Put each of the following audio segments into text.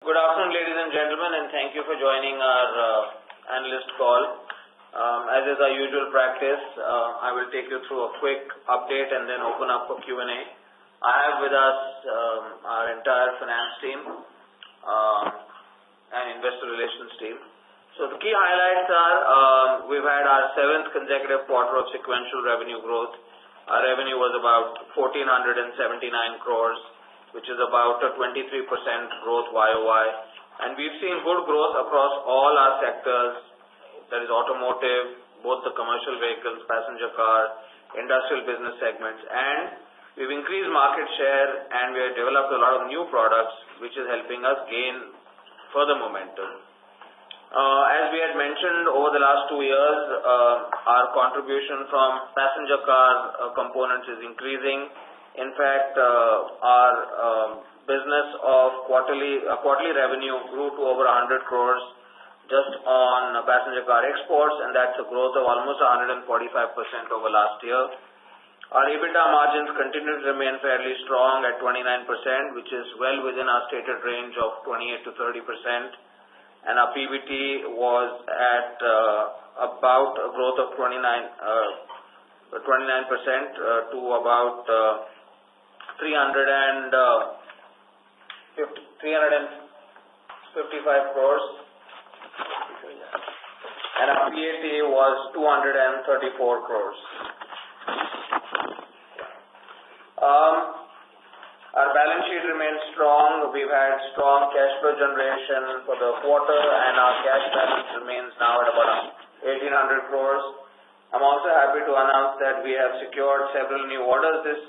Good afternoon, ladies and gentlemen, and thank you for joining our analyst call. As is our usual practice, I will take you through a quick update and then open up for Q&A. I have with us our entire finance team and investor relations team. So the key highlights are we've had our 7th consecutive quarter of sequential revenue growth. Our revenue was about 1,479 crores, which is about a 23% growth YOY. And we've seen good growth across all our sectors, that is automotive, both the commercial vehicles, passenger car, industrial business segments. And we've increased market share and we have developed a lot of new products, which is helping us gain further momentum. As we had mentioned over the last 2 years, our contribution from passenger car components is increasing. In fact, our business of quarterly revenue grew to over 100 crores just on passenger car exports, and that's a growth of almost 145% over last year. Our EBITDA margins continue to remain fairly strong at 29%, which is well within our stated range of 28 to 30%. And our PBT was at about a growth of 29% to about 355 crores. And our PAT was 234 crores. Our balance sheet remains strong. We've had strong cash flow generation for the quarter, and our cash balance remains now at about 1,800 crores. I'm also happy to announce that we have secured several new orders this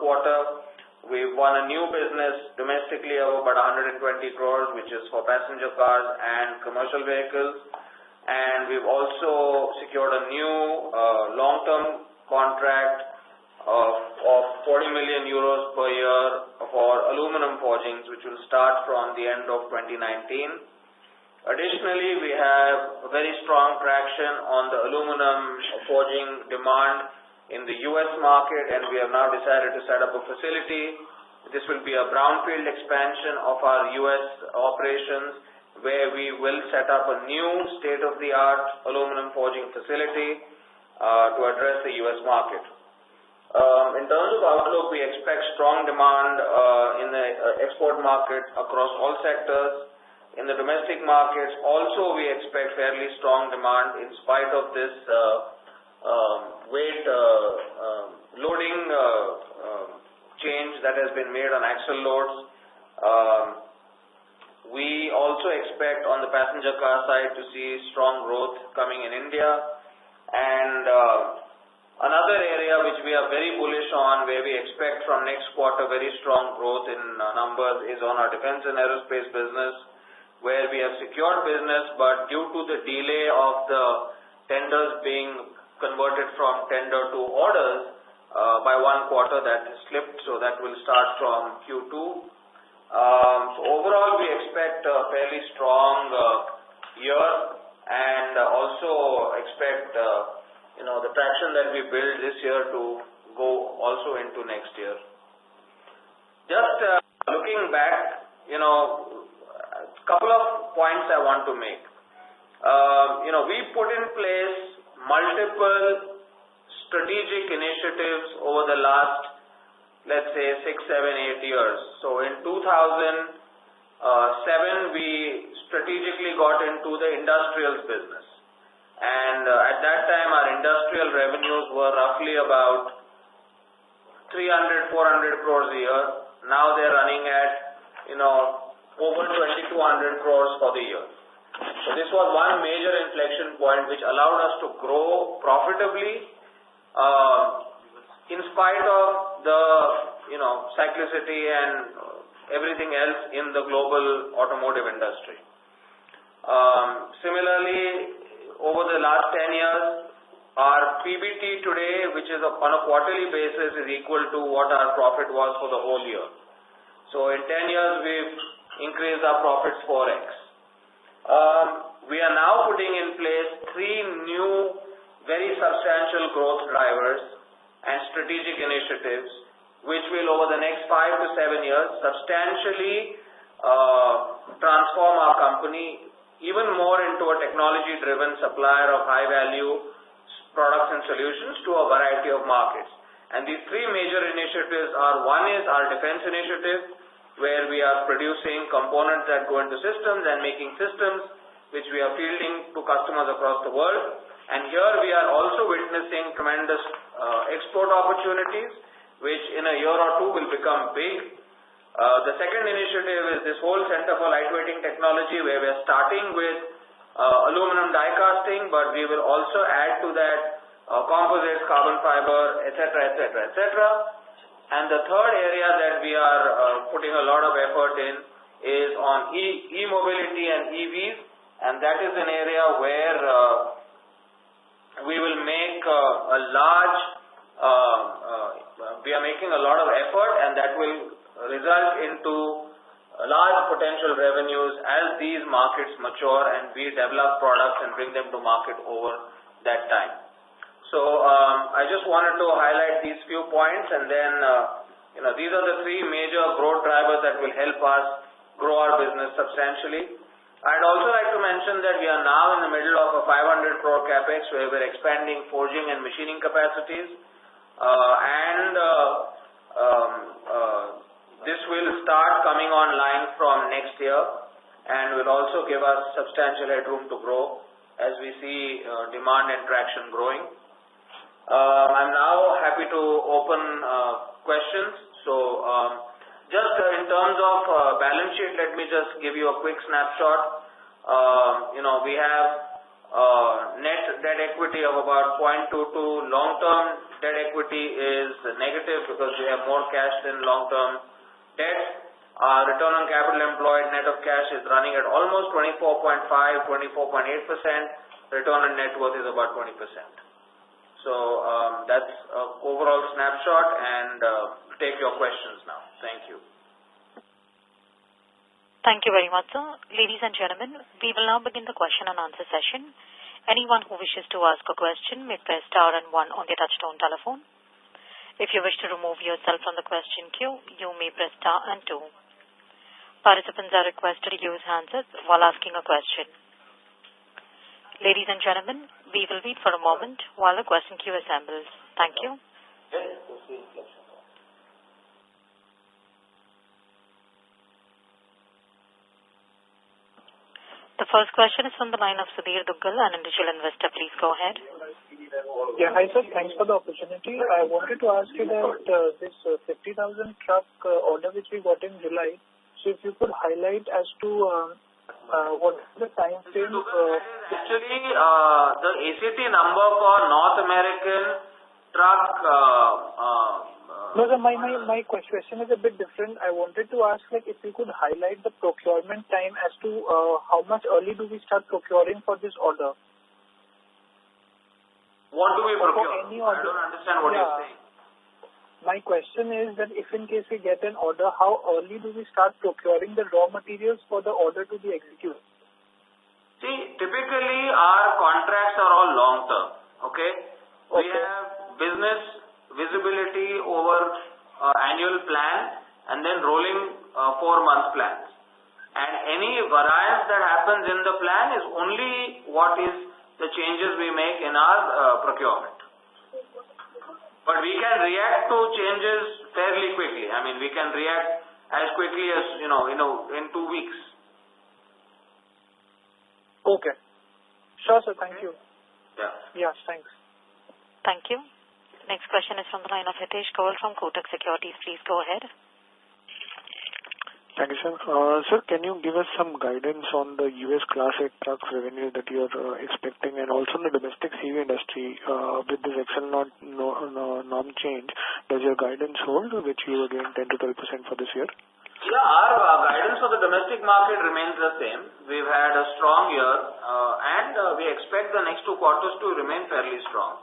quarter. We've won a new business domestically of about 120 crores, which is for passenger cars and commercial vehicles. And we've also secured a new long-term contract of 40 million euros per year for aluminum forgings, which will start from the end of 2019. Additionally, we have a very strong traction on the aluminum forging demand in the US market, and we have now decided to set up a facility. This will be a brownfield expansion of our US operations, where we will set up a new state-of-the-art aluminum forging facility to address the US market. In terms of outlook, we expect strong demand in the export market across all sectors. In the domestic markets, also we expect fairly strong demand in spite of this weight loading change that has been made on axle loads. We also expect on the passenger car side to see strong growth coming in India. And another area which we are very bullish on, where we expect from next quarter very strong growth in numbers, is on our defense and aerospace business, where we have secured business, but due to the delay of the tenders being converted from tender to orders by 1 quarter, that has slipped, so that will start from Q2. So overall, we expect a fairly strong year, and also expect the traction that we build this year to go also into next year. Just looking back, a couple of points I want to make. We put in place multiple strategic initiatives over the last, let's say, 6, 7, 8 years. So in 2007, we strategically got into the industrials business. And at that time, our industrial revenues were roughly about 300, 400 crores a year. Now they're running at, over 2,200 crores for the year. So this was one major inflection point which allowed us to grow profitably in spite of the, cyclicity and everything else in the global automotive industry. Similarly, over the last 10 years, our PBT today, which is on a quarterly basis, is equal to what our profit was for the whole year. So in 10 years, we've increased our profits 4x. We are now putting in place 3 new, very substantial growth drivers and strategic initiatives, which will, over the next 5 to 7 years, substantially company even more into a technology-driven supplier of high-value products and solutions to a variety of markets. And these three major initiatives are, one is our defense initiative, where we are producing components that go into systems and making systems which we are fielding to customers across the world. And here we are also witnessing tremendous export opportunities, which in a year or two will become big. The second initiative is this whole Center for Lightweighting Technology, where we are starting with aluminum die casting, but we will also add to that composites, carbon fiber, etc., etc., etc. And the third area that we are putting a lot of effort in is on e-mobility and EVs, and that is an area where we will make we are making a lot of effort, and that will result into large potential revenues as these markets mature and we develop products and bring them to market over that time. So I just wanted to highlight these few points, and then these are the three major growth drivers that will help us grow our business substantially. I'd also like to mention that we are now in the middle of a 500 crore capex, where we're expanding forging and machining capacities, this will start coming online from next year and will also give us substantial headroom to grow as we see demand and traction growing. I'm now happy to open questions. So just in terms of balance sheet, let me just give you a quick snapshot. We have net debt equity of about 0.22. Long-term debt equity is negative because we have more cash than long-term debt. Our return on capital employed net of cash is running at almost 24.5, 24.8%. Return on net worth is about 20%. So that's an overall snapshot, and take your questions now. Thank you. Thank you very much, sir. Ladies and gentlemen, we will now begin the question and answer session. Anyone who wishes to ask a question may press star and one on their touchtone telephone. If you wish to remove yourself from the question queue, you may press star and two. Participants are requested to use handsets while asking a question. Ladies and gentlemen, we will wait for a moment while the question queue assembles. Thank you. The first question is from the line of Sudhir Duggal, an individual investor. Please go ahead. Yeah, hi sir. Thanks for the opportunity. I wanted to ask you about this 50,000 truck order which we got in July. So if you could highlight as to what is the time frame. Actually, the ACT number for North American truck. No, sir, my question is a bit different. I wanted to ask, if you could highlight the procurement time as to how much early do we start procuring for this order? What do we procure? I don't understand what you're saying. My question is that if in case we get an order, how early do we start procuring the raw materials for the order to be executed? See, typically our contracts are all long term. Okay? We have business visibility over annual plan and then rolling 4-month plans. And any variance that happens in the plan is only what is the changes we make in our procurement. But we can react to changes fairly quickly. I mean, we can react as quickly as, in 2 weeks. Okay. Sure, sir. Thank you. Yeah. Yes, thanks. Thank you. Next question is from the line of Hitesh Kaul from Kotak Securities. Please go ahead. Thank you, sir. Sir, can you give us some guidance on the US Class 8 trucks revenue that you are expecting, and also in the domestic CV industry with this Excel norm change? Does your guidance hold, which you were giving 10 to 12% for this year? Yeah, our guidance for the domestic market remains the same. We've had a strong year, and we expect the next 2 quarters to remain fairly strong.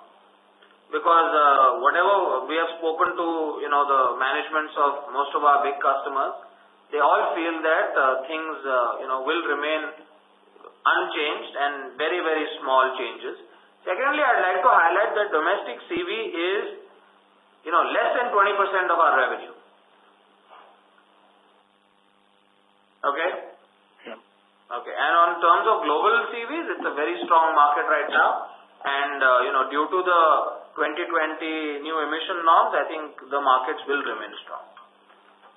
Because whatever we have spoken to, the managements of most of our big customers, they all feel that things, will remain unchanged and very, very small changes. Secondly, I'd like to highlight that domestic CV is, less than 20% of our revenue. Okay? Yeah. Okay. And terms of global CVs, it's a very strong market right now. And, due to the 2020 new emission norms, I think the markets will remain strong.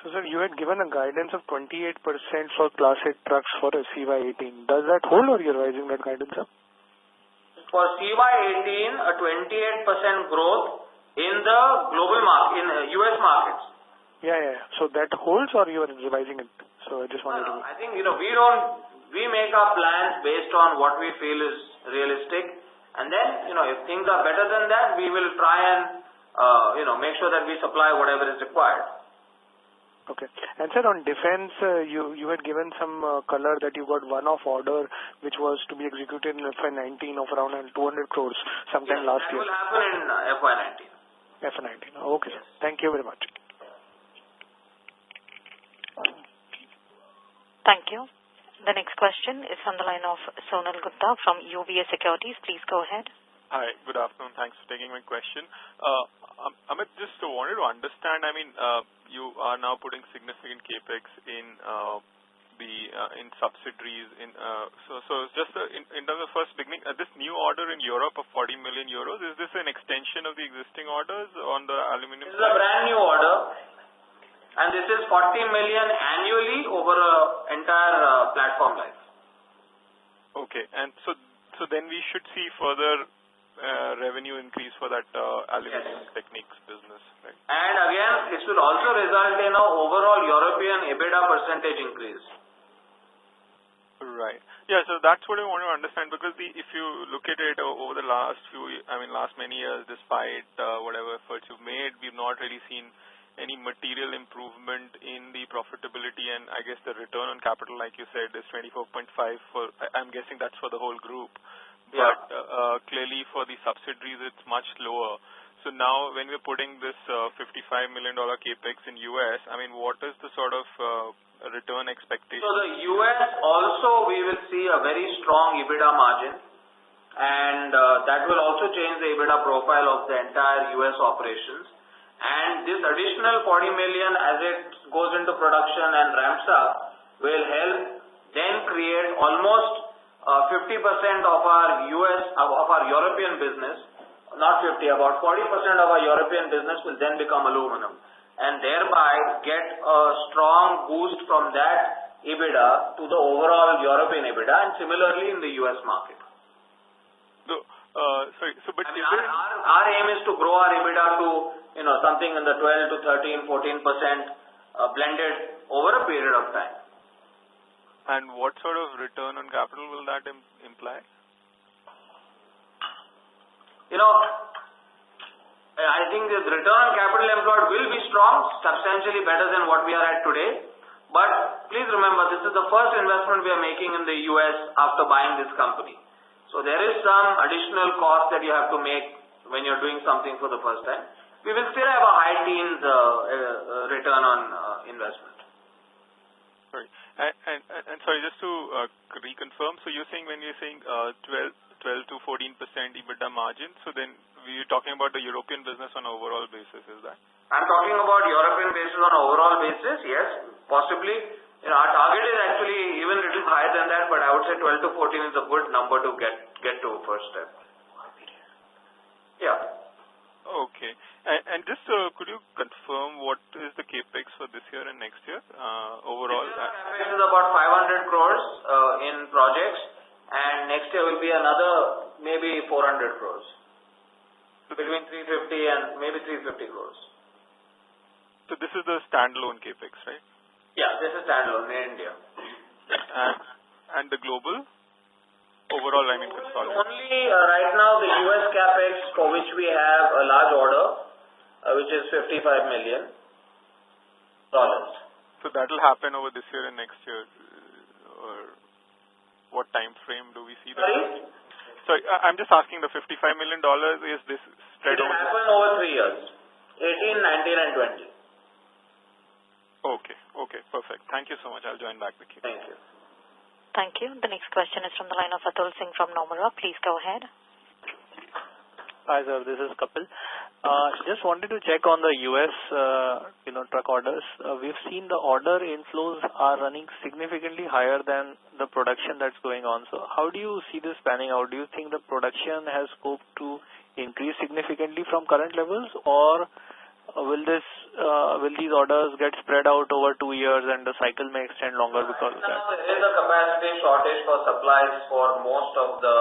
So, sir, you had given a guidance of 28% for Class 8 trucks for a CY18. Does that hold, or you're revising that guidance up? For CY18, a 28% growth in the global market, in US markets. Yeah. So that holds, or you are revising it? So I just wanted to... I think, we make our plans based on what we feel is realistic. And then, if things are better than that, we will try and, make sure that we supply whatever is required. Okay. And sir, on defense, you had given some color that you got one-off order which was to be executed in FY19 of around 200 crores sometime last year. That will happen in FY19. FY19. Okay, sir. Thank you very much. Thank you. The next question is from the line of Sonal Gupta from UBS Securities. Please go ahead. Hi, good afternoon. Thanks for taking my question. Amit, just wanted to understand, you are now putting significant capex in subsidiaries. So just in terms of first beginning, this new order in Europe of 40 million euros, is this an extension of the existing orders on the aluminum? This is a brand new order, and this is 40 million annually over an entire platform life. Okay, and so then we should see further revenue increase for that aluminum techniques business, right? And again, this will also result in an overall European EBITDA percentage increase. Right. Yeah, so that's what I want to understand, because if you look at it over the last many years, despite whatever efforts you've made, we've not really seen any material improvement in the profitability, and I guess the return on capital, like you said, is 24.5 for, I'm guessing that's for the whole group. Yeah. But clearly for the subsidiaries, it's much lower. So now when we're putting this $55 million capex in US, what is the sort of return expectation? So the US also, we will see a very strong EBITDA margin, and that will also change the EBITDA profile of the entire US operations. And this additional 40 million, as it goes into production and ramps up, will help then create almost 50% of our European business, not 50, about 40% of our European business will then become aluminum, and thereby get a strong boost from that EBITDA to the overall European EBITDA, and similarly in the US market. Our aim is to grow our EBITDA to something in the 12 to 13, 14% blended over a period of time. And what sort of return on capital will that imply? I think the return on capital employed will be strong, substantially better than what we are at today. But please remember, this is the first investment we are making in the US after buying this company. So there is some additional cost that you have to make when you're doing something for the first time. We will still have a high teens return on investment. Right. And sorry, just to reconfirm, so when you're saying 12 to 14% EBITDA margin, so then we're talking about the European business on an overall basis, is that? I'm talking about European basis on an overall basis, yes, possibly. Our target is actually even a little higher than that, but I would say 12 to 14 is a good number to get to first step. Yeah. Okay. And just could you confirm what is the capex for this year and next year overall? This year capex is about 500 crores in projects, and next year will be another maybe 400 crores. Between 350 and maybe 350 crores. So this is the standalone capex, right? Yeah, this is standalone in India. And the global? Overall, consolidated. Only right now the US capex, for which we have a large order, which is $55 million. So that will happen over this year and next year? Or what time frame do we see that? Sorry? I'm just asking, the $55 million, is this spread over? It will happen over 3 years, 18, 19 and 20. Okay, perfect. Thank you so much. I'll join back the queue. Thank you. Thank you. The next question is from the line of Atul Singh from Nomura. Please go ahead. Hi, sir. This is Kapil. Just wanted to check on the US, truck orders. We've seen the order inflows are running significantly higher than the production that's going on. So how do you see this panning out? Do you think the production has scope to increase significantly from current levels, or will these orders get spread out over 2 years and the cycle may extend longer because of that? There is a capacity shortage for supplies for most of the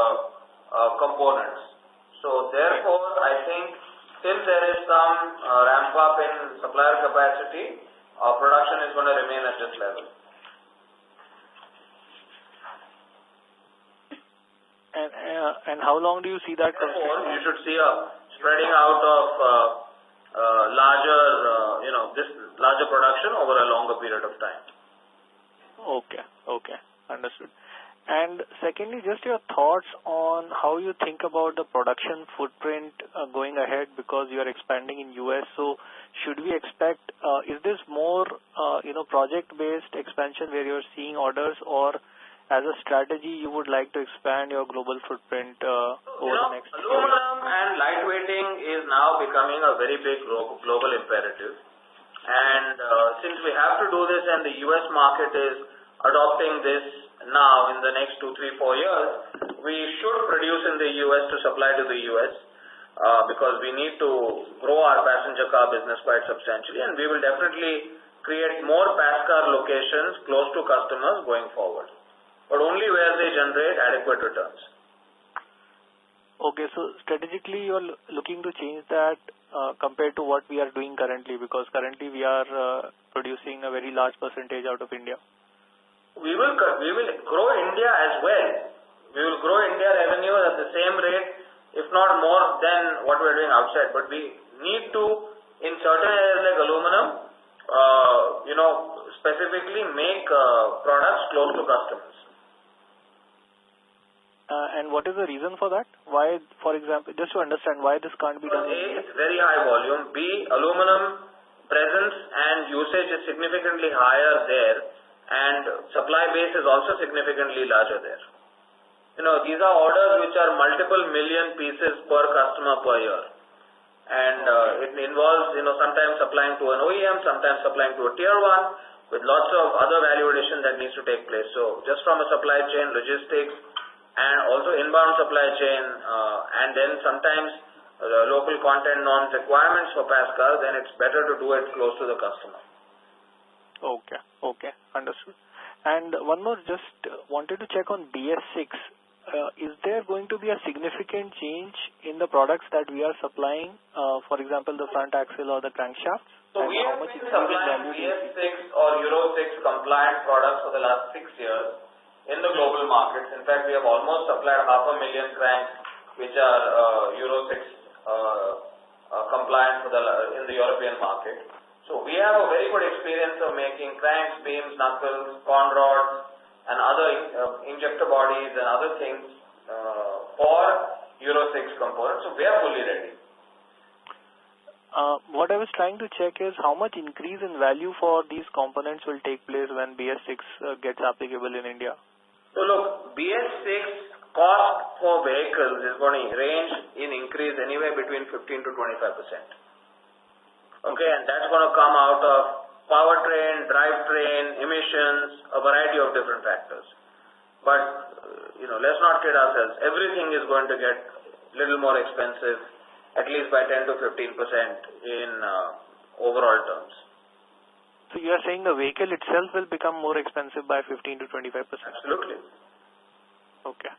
components. So therefore, I think till there is some ramp up in supplier capacity, production is going to remain at this level. And how long do you see that? Therefore, you should see a spreading out of larger production over a longer period of time. Okay, understood. And secondly, just your thoughts on how you think about the production footprint going ahead, because you are expanding in US. So should we expect, is this more, project-based expansion where you're seeing orders, or as a strategy you would like to expand your global footprint over the next year? Aluminum and lightweighting is now becoming a very big global imperative. And since we have to do this and the US market is adopting this now in the next 2, 3, 4 years, we should produce in the US to supply to the US because we need to grow our passenger car business quite substantially, and we will definitely create more pass car locations close to customers going forward, but only where they generate adequate returns. Okay, so strategically you are looking to change that compared to what we are doing currently, because currently we are producing a very large percentage out of India. We will grow India as well. We will grow India revenue at the same rate, if not more than what we are doing outside. But we need to, in certain areas like aluminum, specifically make products close to customers. And what is the reason for that? Why, for example, just to understand why this can't be done? A, it's very high volume. B, aluminum presence and usage is significantly higher there, and supply base is also significantly larger there. These are orders which are multiple million pieces per customer per year. And it involves, sometimes supplying to an OEM, sometimes supplying to a tier 1, with lots of other value addition that needs to take place. So just from a supply chain, logistics, and also inbound supply chain, and then sometimes local content norms requirements for pass cars, then it's better to do it close to the customer. Okay, understood. And one more, just wanted to check on BS6. Is there going to be a significant change in the products that we are supplying, for example, the front axle or the crankshaft? So we have been supplying BS6 or Euro 6 compliant products for the last 6 years in the global markets. In fact, we have almost supplied 500,000 cranks which are Euro 6 compliant in the European market. So we have a very good experience of making cranks, beams, knuckles, con rods, and other injector bodies and other things for Euro 6 components. So we are fully ready. What I was trying to check is how much increase in value for these components will take place when BS6 gets applicable in India. So look, BS6 cost for vehicles is going to range in increase anywhere between 15 to 25%. Okay, and that's going to come out of powertrain, drivetrain, emissions, a variety of different factors. But, let's not kid ourselves. Everything is going to get a little more expensive, at least by 10 to 15% in overall terms. So you are saying the vehicle itself will become more expensive by 15 to 25%? Absolutely. Okay.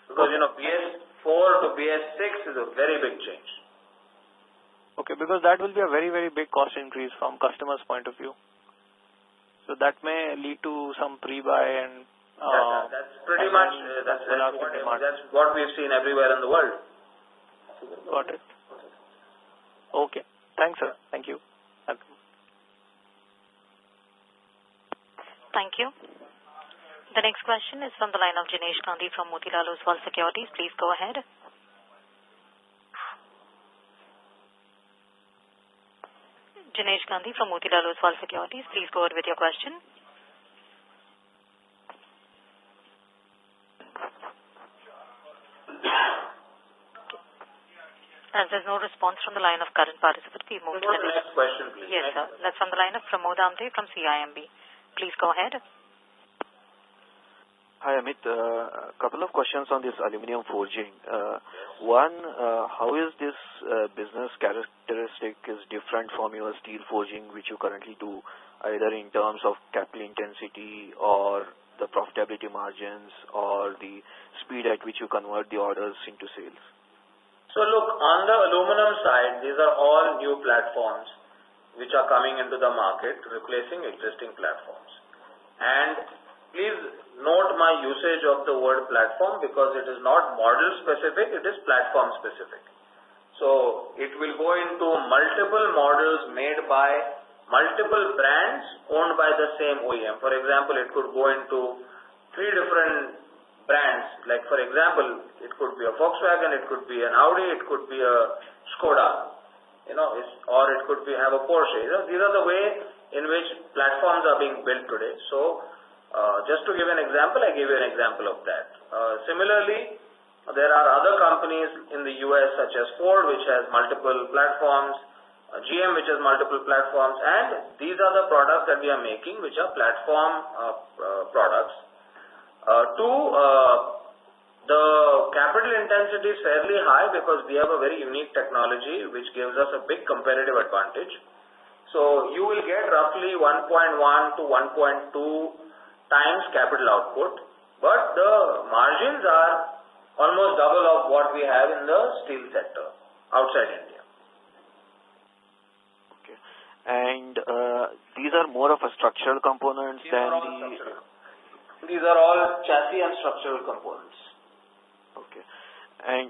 Because, BS4 to BS6 is a very big change. Okay, because that will be a very, very big cost increase from customer's point of view. So that may lead to some pre-buy and... that's pretty much, that's what we've seen everywhere in the world. Got it. Okay. Thanks, sir. Thank you. Thank you. The next question is from the line of Jinesh Gandhi from Motilal Oswal Securities. Please go ahead. Jinesh Gandhi from Motilal Oswal Securities. Please go ahead with your question. As there's no response from the line of current participant, we move to the next question, please. Yes, sir. That's from the line of Pramod Amte from CIMB. Please go ahead. Hi, Amit. A couple of questions on this aluminum forging. One, how is this business characteristic is different from your steel forging, which you currently do, either in terms of capital intensity or the profitability margins or the speed at which you convert the orders into sales? So look, on the aluminum side, these are all new platforms which are coming into the market, replacing existing platforms. And please note my usage of the word platform because it is not model specific, it is platform specific. So it will go into multiple models made by multiple brands owned by the same OEM. For example, it could go into 3 different brands. Like for example, it could be a Volkswagen, it could be an Audi, it could be a Skoda, or it could be have a Porsche. These are the way in which platforms are being built today. So just to give an example, I give you an example of that. Similarly, there are other companies in the US such as Ford, which has multiple platforms, GM, which has multiple platforms, and these are the products that we are making, which are platform products. The capital intensity is fairly high because we have a very unique technology which gives us a big competitive advantage. So you will get roughly 1.1 to 1.2 times capital output, but the margins are almost double of what we have in the steel sector outside India. Okay. And these are more of a structural components These are all chassis and structural components. Okay. And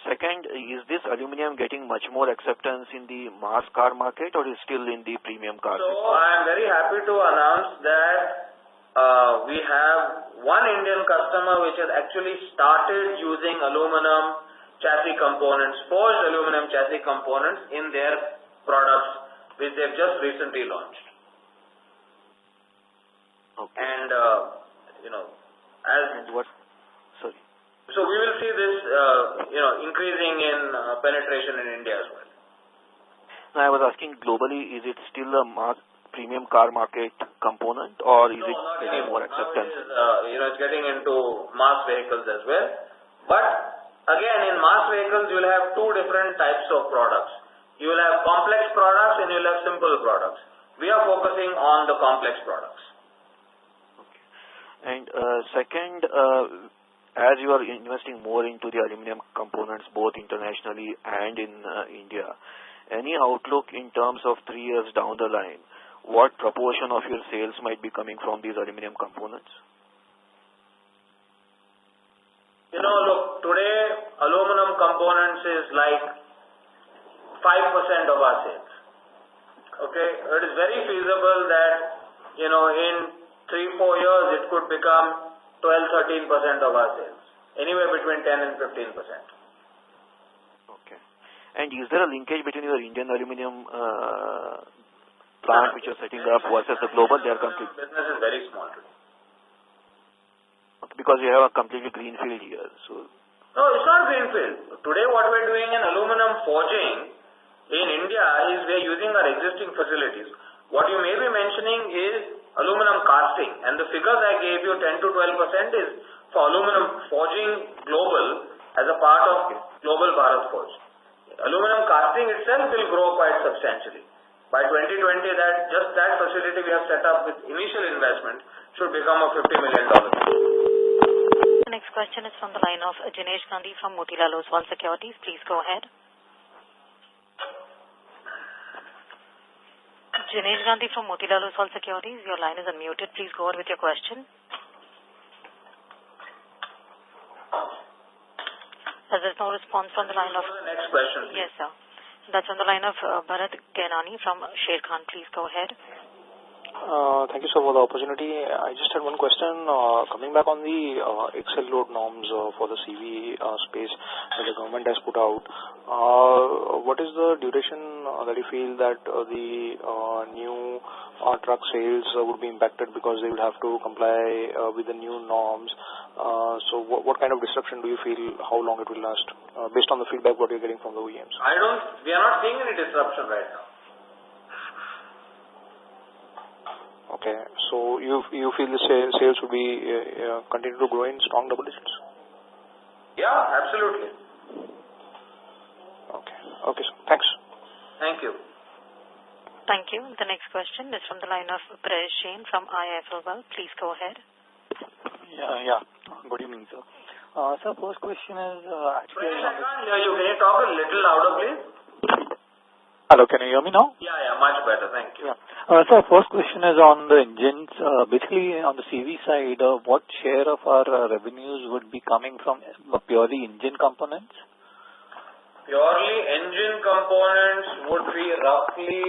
second, is this aluminum getting much more acceptance in the mass car market or is still in the premium car? So I am very happy to announce that we have one Indian customer which has actually started using aluminum chassis components, forged aluminum chassis components in their products which they have just recently launched. Okay. And So we will see this, increasing in penetration in India as well. No, I was asking globally, is it still a premium car market component or is it getting more acceptance? It's getting into mass vehicles as well. But again, in mass vehicles, you will have 2 different types of products. You will have complex products and you will have simple products. We are focusing on the complex products. And second, as you are investing more into the aluminum components both internationally and in India, any outlook in terms of 3 years down the line, what proportion of your sales might be coming from these aluminum components? Look, today aluminum components is like 5% of our sales. Okay, it is very feasible that in 3-4 years, it could become 12-13% of our sales, anywhere between 10 and 15%. Okay. And is there a linkage between your Indian aluminum plant which you're setting up versus the global? They are complete. Business is very small today. Okay, because you have a completely greenfield here. So. No, it's not greenfield. Today, what we're doing in aluminum forging in India is we're using our existing facilities. What you may be mentioning is aluminum casting, and the figures I gave you, 10 to 12%, is for aluminum forging global as a part of global Bharat Forge. Aluminum casting itself will grow quite substantially. By 2020, that facility we have set up with initial investment should become a $50 million. The next question is from the line of Jinesh Gandhi from Motilal Oswal Securities. Please go ahead. Jinesh Gandhi from Motilal Oswal Securities, your line is unmuted. Please go ahead with your question. As there's no response from the line of... The next question, please. Yes, sir. That's on the line of Bharat Forge from Sharekhan. Please go ahead. Thank you, sir, for the opportunity. I just had one question. Coming back on the Excel load norms for the CV space that the government has put out, what is the duration that you feel that the new truck sales would be impacted because they would have to comply with the new norms? So what kind of disruption do you feel, how long it will last, based on the feedback what you're getting from the OEMs? We are not seeing any disruption right now. Okay, so you feel the sales will be continue to grow in strong double digits? Yeah, absolutely. Okay, sir. Thanks. Thank you. Thank you. The next question is from the line of Prayesh Jain from IIFL Wealth. Please go ahead. Yeah. Good evening, sir. Sir, first question is actually... Prayesh, I can't hear you. Can you talk a little louder, please? Hello, can you hear me now? Yeah, much better. Thank you. Yeah. Sir, first question is on the engines. Basically, on the CV side, what share of our revenues would be coming from purely engine components? Purely engine components would be roughly,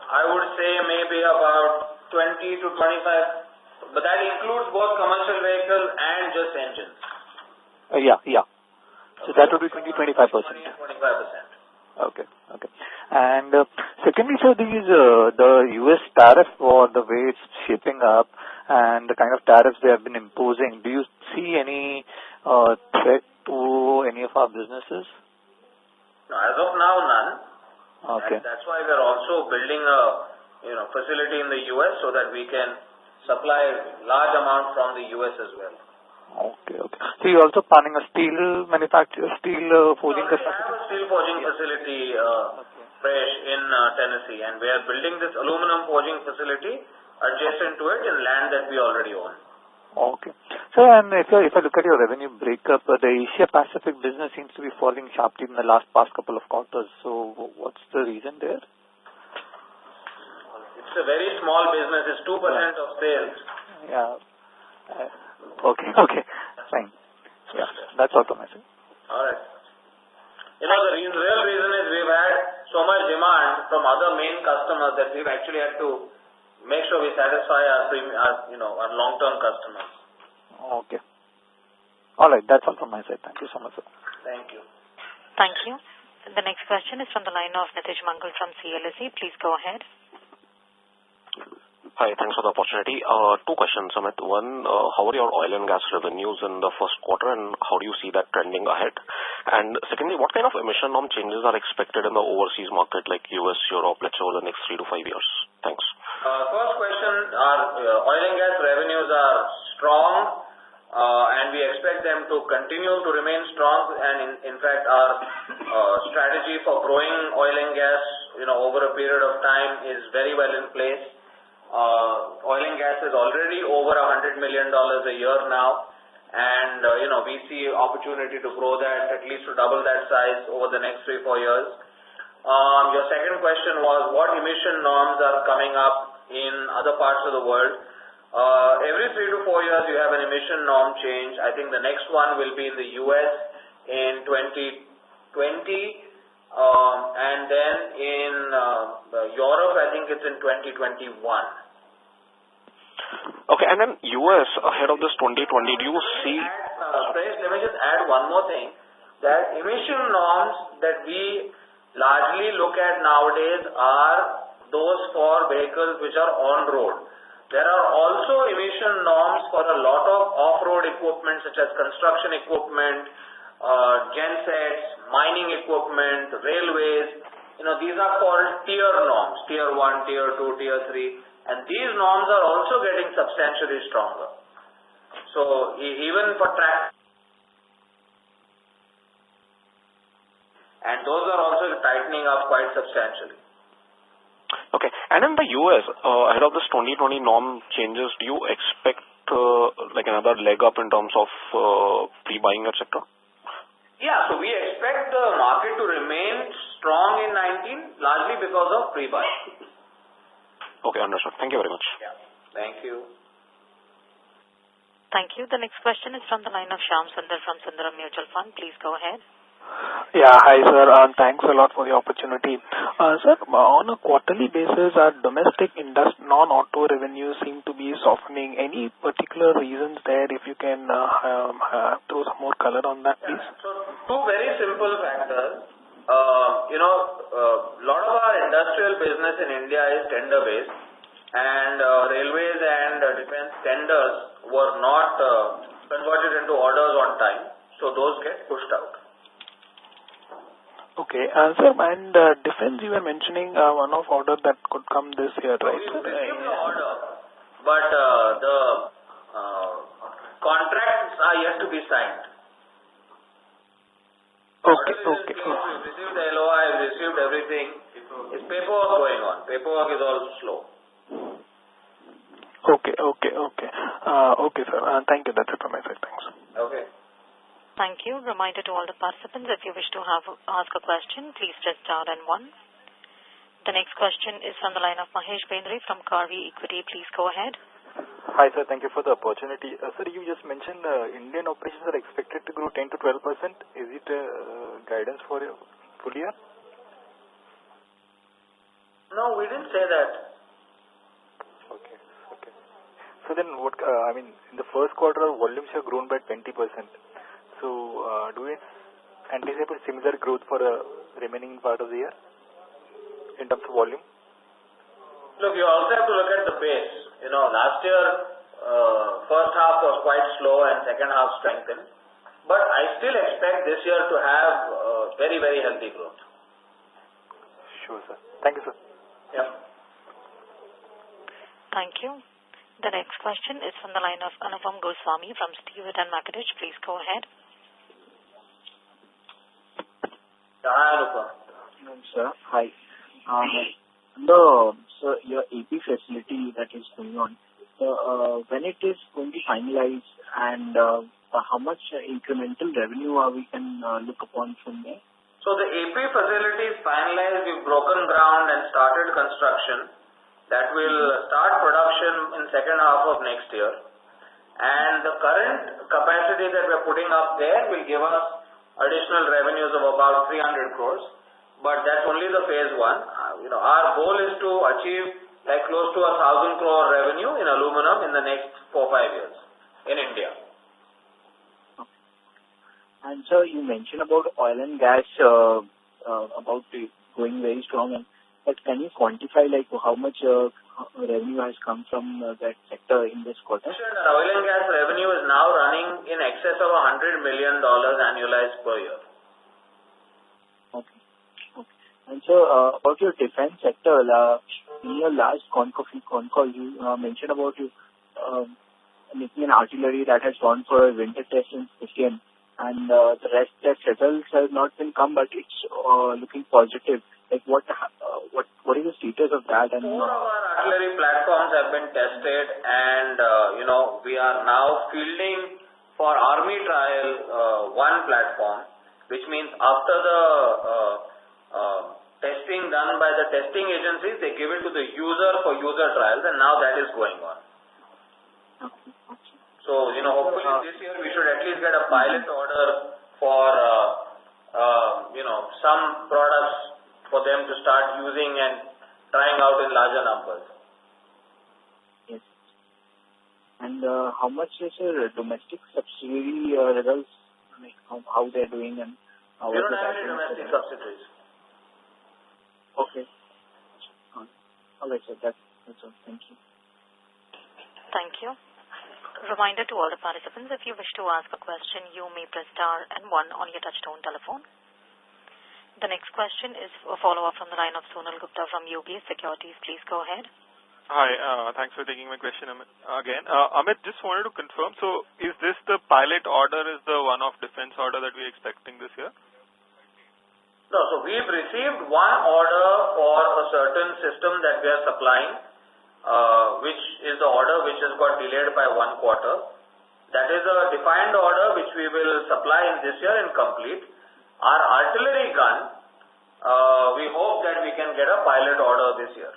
I would say maybe about 20 to 25, but that includes both commercial vehicle and just engines. Yeah. So that would be 20-25%. 20-25%. Okay. And secondly, sir, the U.S. tariff war, the way it's shaping up and the kind of tariffs they have been imposing, do you see any threat to any of our businesses? No, as of now, none. Okay. And that's why we're also building a facility in the U.S. so that we can supply large amount from the U.S. as well. Okay. So you're also planning a steel forging facility? We have a steel forging facility, fresh in Tennessee, and we are building this aluminum forging facility adjacent to it in land that we already own. Okay. So, and if I look at your revenue breakup, the Asia Pacific business seems to be falling sharply in the past couple of quarters. So, what's the reason there? It's a very small business. It's 2% of sales. Yeah. Okay. Fine. Yeah, that's all from my side. All right. The real reason is we've had so much demand from other main customers that we've actually had to make sure we satisfy our long-term customers. Okay. All right. That's all from my side. Thank you so much, sir. Thank you. Thank you. The next question is from the line of Nitish Mangal from CLSA. Please go ahead. Hi, thanks for the opportunity. Two questions, Amit. One, how are your oil and gas revenues in the first quarter, and how do you see that trending ahead? And secondly, what kind of emission norm changes are expected in the overseas market like US, Europe, let's say over the next 3 to 5 years? Thanks. First question, our oil and gas revenues are strong, and we expect them to continue to remain strong. And in fact, our strategy for growing oil and gas, over a period of time is very well in place. Oil and gas is already over $100 million a year now, and we see opportunity to grow that at least to double that size over the next 3-4 years. Your second question was what emission norms are coming up in other parts of the world. Every 3 to 4 years you have an emission norm change. I think the next one will be in the US in 2020. And then in Europe, I think it's in 2021. Okay, and then US, ahead of this 2020, do you see... Let me just add one more thing. That emission norms that we largely look at nowadays are those for vehicles which are on-road. There are also emission norms for a lot of off-road equipment such as construction equipment, gensets, mining equipment, railways. These are called tier norms, tier 1, tier 2, tier 3, and these norms are also getting substantially stronger. So even for track, and those are also tightening up quite substantially. Okay, and in the US, ahead of this 2020 norm changes, do you expect like another leg up in terms of pre-buying, etc.? Yeah, so we expect the market to remain strong in 19, largely because of pre-buy. Okay, understood. Thank you very much. Yeah, thank you. Thank you. The next question is from the line of Shyam Sundar from Sundaram Mutual Fund. Please go ahead. Yeah, hi sir. Thanks a lot for the opportunity. Sir, on a quarterly basis, our domestic non-auto revenues seem to be softening. Any particular reasons there? If you can throw some more color on that, please. So, two very simple factors. A lot of our industrial business in India is tender-based, and railways and defense tenders were not converted into orders on time, so those get pushed out. Okay. Sir, and defense, you were mentioning one-off order that could come this year, right? We received the order, but the contracts are yet to be signed. Okay. We've received the LOI, we've received everything. It's paperwork going on. Paperwork is all slow. Okay, sir. Thank you. That's it from my side. Thanks. Okay. Thank you. Reminder to all the participants, if you wish to ask a question, please press star and one. The next question is from the line of Mahesh Bendre from Karvi Equity. Please go ahead. Hi, sir. Thank you for the opportunity. Sir, you just mentioned Indian operations are expected to grow 10 to 12%. Is it guidance for a full year? No, we didn't say that. Okay. So then what, in the first quarter, volumes have grown by 20%. So do we anticipate similar growth for the remaining part of the year in terms of volume? Look, you also have to look at the base. Last year, first half was quite slow and second half strengthened. But I still expect this year to have very, very healthy growth. Sure, sir. Thank you, sir. Yeah. Thank you. The next question is from the line of Anupam Goswami from Stewart & Mackerich. Please go ahead. Hi, Anupam. Sir, hi. So your AP facility that is going on, when it is going to finalize, and how much incremental revenue we can look upon from there? So the AP facility is finalized. We've broken ground and started construction. That will start production in second half of next year. And the current capacity that we're putting up there will give us additional revenues of about 300 crores. But that's only the phase one. Our goal is to achieve close to 1,000 crore revenue in aluminum in the next 4-5 years in India. And sir, you mentioned about oil and gas about it going very strong. But can you quantify how much revenue has come from that sector in this quarter? Sure. The oil and gas revenue is now running in excess of $100 million annualized per year. Okay. And so about your defense sector, in your last con call, you mentioned about you making an artillery that has gone for a winter test in Sikkim, and the rest test results have not been come, but it's looking positive. What is the status of that? And 4 of our artillery platforms have been tested, and we are now fielding for army trial one platform, which means after the testing done by the testing agencies, they give it to the user for user trials, and now that is going on. So, hopefully this year we should at least get a pilot order for, some products for them to start using and trying out in larger numbers. Yes. And how much is your domestic subsidiary results, how they're doing, and how we don't have any domestic subsidiaries. Okay. All right, sir. That's all. Thank you. Thank you. Reminder to all the participants, if you wish to ask a question, you may press star and one on your touchtone telephone. The next question is a follow-up from the line of Sonal Gupta from UBS Securities. Please go ahead. Hi. Thanks for taking my question again. Amit, just wanted to confirm, so is this the pilot order, is the one-off defense order that we're expecting this year? No, so we've received one order for a certain system that we are supplying, which is the order which has got delayed by 1 quarter. That is a defined order which we will supply in this year and complete. Our artillery gun, we hope that we can get a pilot order this year.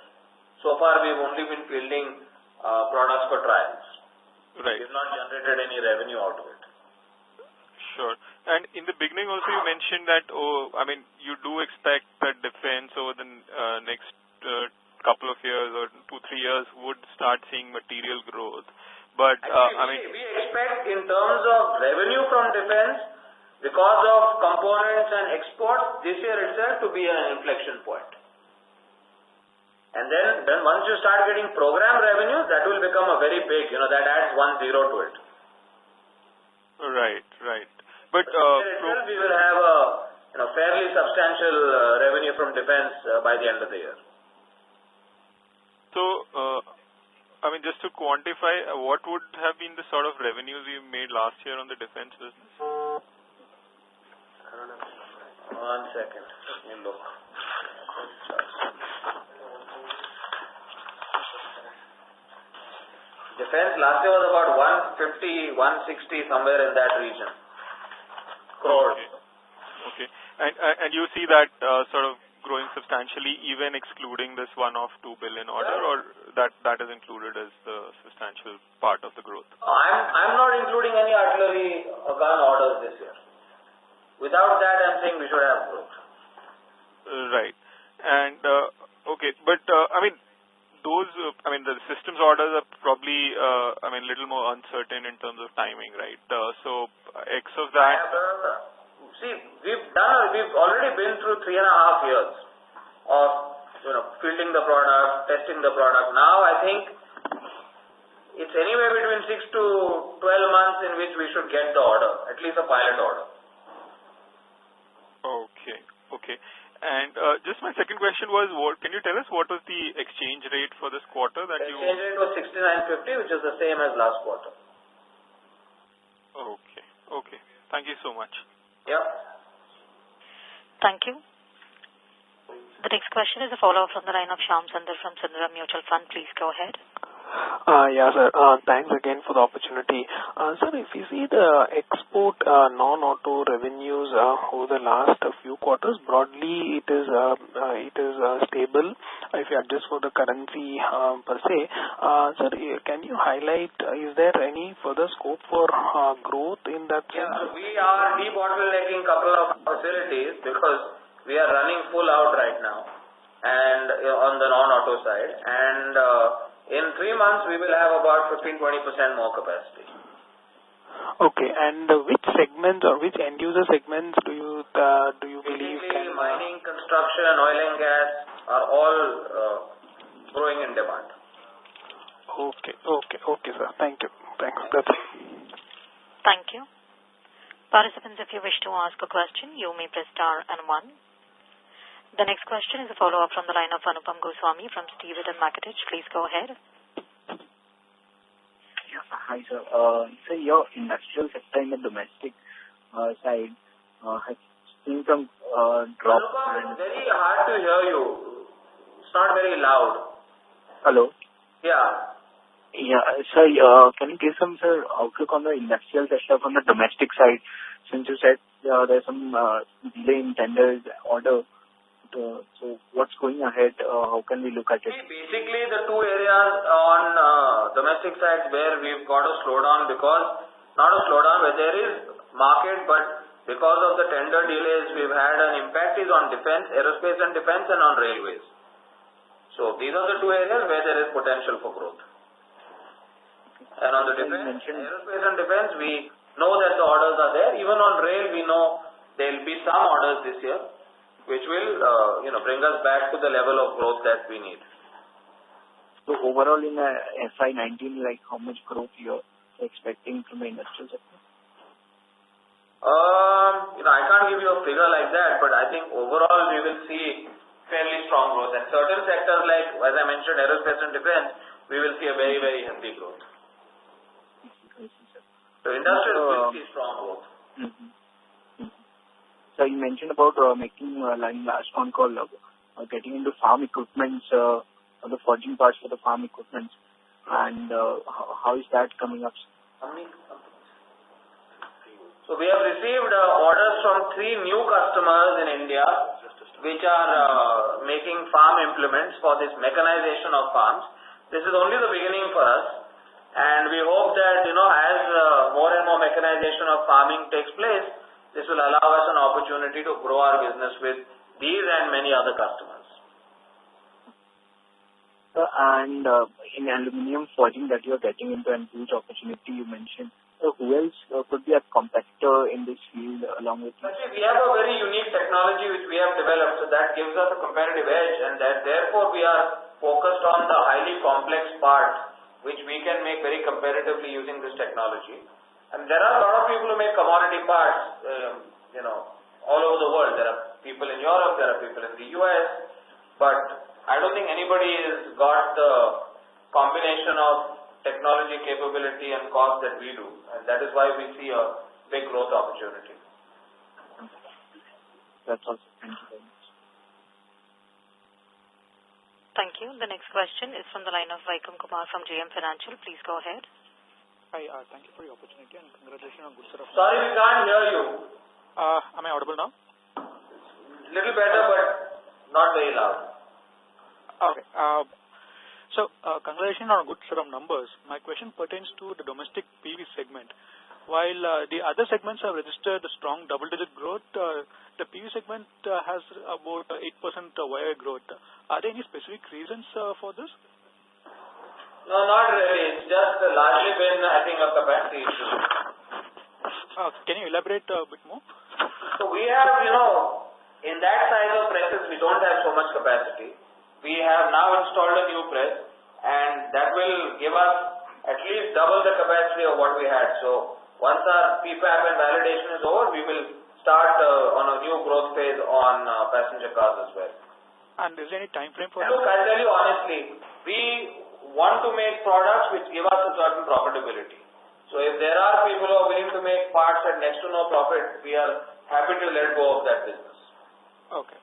So far we've only been fielding products for trials. Right. We've not generated any revenue out of it. Sure. And in the beginning also you mentioned that, you do expect that defense over the next couple of years or 2-3 years would start seeing material growth. But, we expect in terms of revenue from defense, because of components and exports, this year itself to be an inflection point. And then once you start getting program revenue, that will become a very big, that adds 1 zero to it. Right. But itself we will have a fairly substantial revenue from defense by the end of the year. So, just to quantify, what would have been the sort of revenues you made last year on the defense business? 1 second. Let me look. Defense last year was about 150, 160, somewhere in that region. Crores. Okay. And you see that sort of growing substantially even excluding this one-off 2 billion order, or that is included as the substantial part of the growth? I'm not including any artillery gun orders this year. Without that, I'm saying we should have growth. Right. And, okay, but, those, the systems orders are probably, little more uncertain in terms of timing, right? So, X of that... we've already been through 3.5 years of, fielding the product, testing the product. Now, I think it's anywhere between 6 to 12 months in which we should get the order, at least a pilot order. Okay. And just my second question was, can you tell us what was the exchange rate for this quarter that you... Exchange rate was 69.50, which is the same as last quarter. Okay. Thank you so much. Yeah. Thank you. The next question is a follow-up from the line of Shyam Sundar from Sundaram Mutual Fund. Please go ahead. Yeah, sir. Thanks again for the opportunity. Sir, if you see the export non-auto revenues over the last few quarters, broadly it is stable if you adjust for the currency per se. Sir, can you highlight, is there any further scope for growth in that sense? Yeah, we are debottlenecking couple of facilities because we are running full out right now and on the non-auto side, and in 3 months we will have about 15-20% more capacity. Okay, and which segments or which end user segments do you believe can... Mining, construction, oil and gas are all growing in demand. Okay, sir. Thank you. Thanks. That's it. Thank you. Participants, if you wish to ask a question, you may press star and 1. The next question is a follow-up from the line of Anupam Goswami from Steven & Mackertich. Please go ahead. Yeah, hi, sir. So your industrial sector in the domestic side has seen some drop. Anupam, it's very hard to hear you. It's not very loud. Hello? Yeah. Yeah, sir, can you give some, sir, outlook on the industrial sector from the domestic side? Since you said there's some delay in tenders order. So what's going ahead? How can we look at it? Basically, the 2 areas on domestic side where we've got a slowdown where there is market, but because of the tender delays we've had an impact is on defense, aerospace and defense, and on railways. So these are the 2 areas where there is potential for growth. And on the defense, aerospace and defense, we know that the orders are there. Even on rail, we know there will be some orders this year, which will, bring us back to the level of growth that we need. So overall in FY19, like how much growth you're expecting from the industrial sector? I can't give you a figure like that, but I think overall we will see fairly strong growth. And certain sectors like, as I mentioned, aerospace and defense, we will see a very, very healthy growth. So industrial will see strong growth. So you mentioned about making last phone call, getting into farm equipment, the forging parts for the farm equipment, and how is that coming up? So we have received orders from 3 new customers in India, which are making farm implements for this mechanization of farms. This is only the beginning for us. And we hope that, as more and more mechanization of farming takes place, this will allow us an opportunity to grow our business with these and many other customers. And in aluminium forging that you are getting into a huge opportunity you mentioned, who else could be a competitor in this field along with you? Actually, we have a very unique technology which we have developed, so that gives us a competitive edge, and that therefore we are focused on the highly complex part which we can make very competitively using this technology. And there are a lot of people who make commodity parts, all over the world. There are people in Europe, there are people in the US, but I don't think anybody has got the combination of technology capability and cost that we do, and that is why we see a big growth opportunity. That's all. Thank you very much. Thank you. The next question is from the line of Vaikom Kumar from JM Financial. Please go ahead. Hi, thank you for the opportunity and congratulations on good set of... Sorry, we can't hear you. Am I audible now? Little better, but not very loud. Okay. So, congratulations on a good set of numbers. My question pertains to the domestic PV segment. While the other segments have registered a strong double-digit growth, the PV segment has about 8% YoY growth. Are there any specific reasons for this? No, not really. It's just largely been, I think, a capacity issue. Can you elaborate a bit more? So we have, in that size of presses, we don't have so much capacity. We have now installed a new press, and that will give us at least double the capacity of what we had. So once our PPAP and validation is over, we will start on a new growth phase on passenger cars as well. And is there any time frame for that? Look, I'll tell you honestly, we want to make products which give us a certain profitability. So if there are people who are willing to make parts at next to no profit, we are happy to let go of that business. Okay.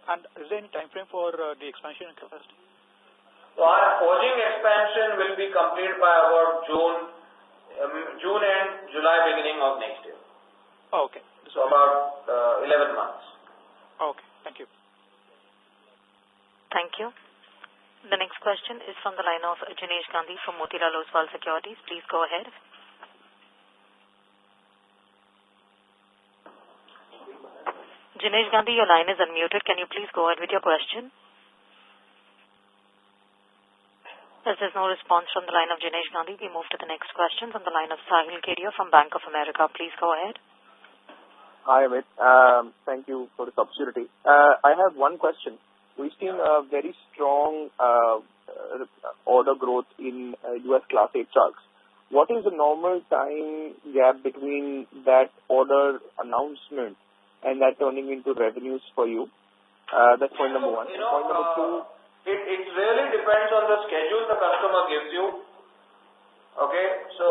And is there any time frame for the expansion and capacity? So our forging expansion will be complete by about June end, July beginning of next year. Okay. So about 11 months. Okay. Thank you. Thank you. The next question is from the line of Jinesh Gandhi from Motilal Oswal Securities. Please go ahead. Jinesh Gandhi, your line is unmuted. Can you please go ahead with your question? As there's no response from the line of Jinesh Gandhi, we move to the next question from the line of Sahil Kedia from Bank of America. Please go ahead. Hi, Amit. Thank you for this opportunity. I have one question. We've seen a very strong order growth in US Class 8 trucks. What is the normal time gap between that order announcement and that turning into revenues for you? That's point number one. Point number two. It really depends on the schedule the customer gives you. Okay, so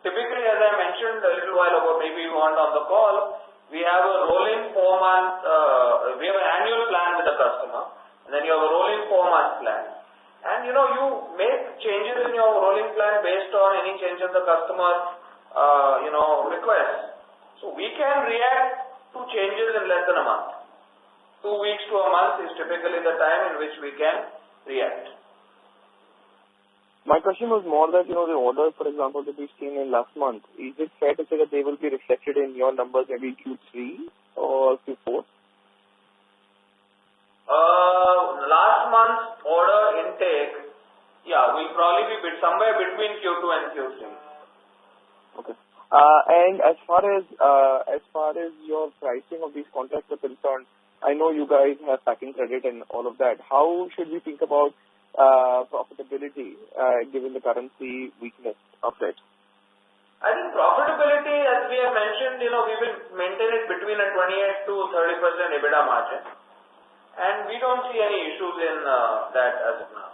typically, as I mentioned a little while ago, maybe you weren't on the call, we have a rolling 4-month, we have an annual plan with the customer, and then you have a rolling 4-month plan. And you make changes in your rolling plan based on any change in the customer, requests. So we can react to changes in less than a month. 2 weeks to a month is typically the time in which we can react. My question was more that, the orders, for example, that we've seen in last month, is it fair to say that they will be reflected in your numbers maybe Q3 or Q4? Last month's order intake, will probably be somewhere between Q2 and Q3. Okay. And as far as your pricing of these contracts are concerned, I know you guys have packing credit and all of that. How should we think about profitability given the currency weakness of it? I think profitability, as we have mentioned, we will maintain it between a 28 to 30% EBITDA margin, and we don't see any issues in that as of now.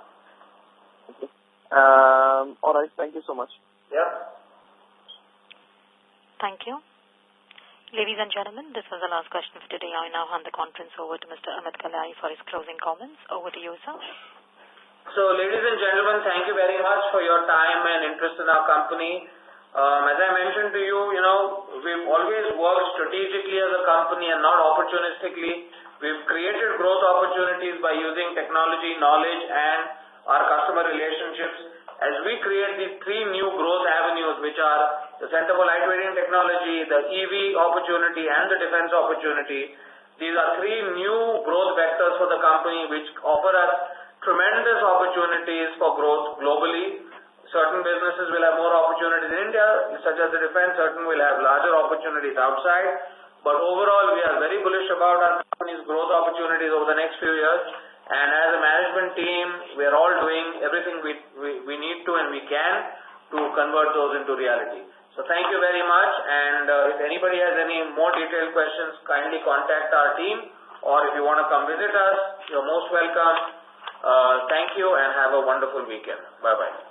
Okay. All right. Thank you so much. Yeah. Thank you. Ladies and gentlemen, this was the last question of today. I now hand the conference over to Mr. Amit Kalai for his closing comments. Over to you, sir. So, ladies and gentlemen, thank you very much for your time and interest in our company. As I mentioned to you, we've always worked strategically as a company and not opportunistically. We've created growth opportunities by using technology, knowledge, and our customer relationships. As we create these three new growth avenues, which are the Center for Lightweighting Technology, the EV opportunity, and the defense opportunity, these are three new growth vectors for the company which offer us tremendous opportunities for growth globally. Certain businesses will have more opportunities in India, such as the defense. Certain will have larger opportunities outside. But overall, we are very bullish about our company's growth opportunities over the next few years. And as a management team, we are all doing everything we need to and we can to convert those into reality. So thank you very much. And if anybody has any more detailed questions, kindly contact our team. Or if you want to come visit us, you're most welcome. Thank you and have a wonderful weekend. Bye-bye.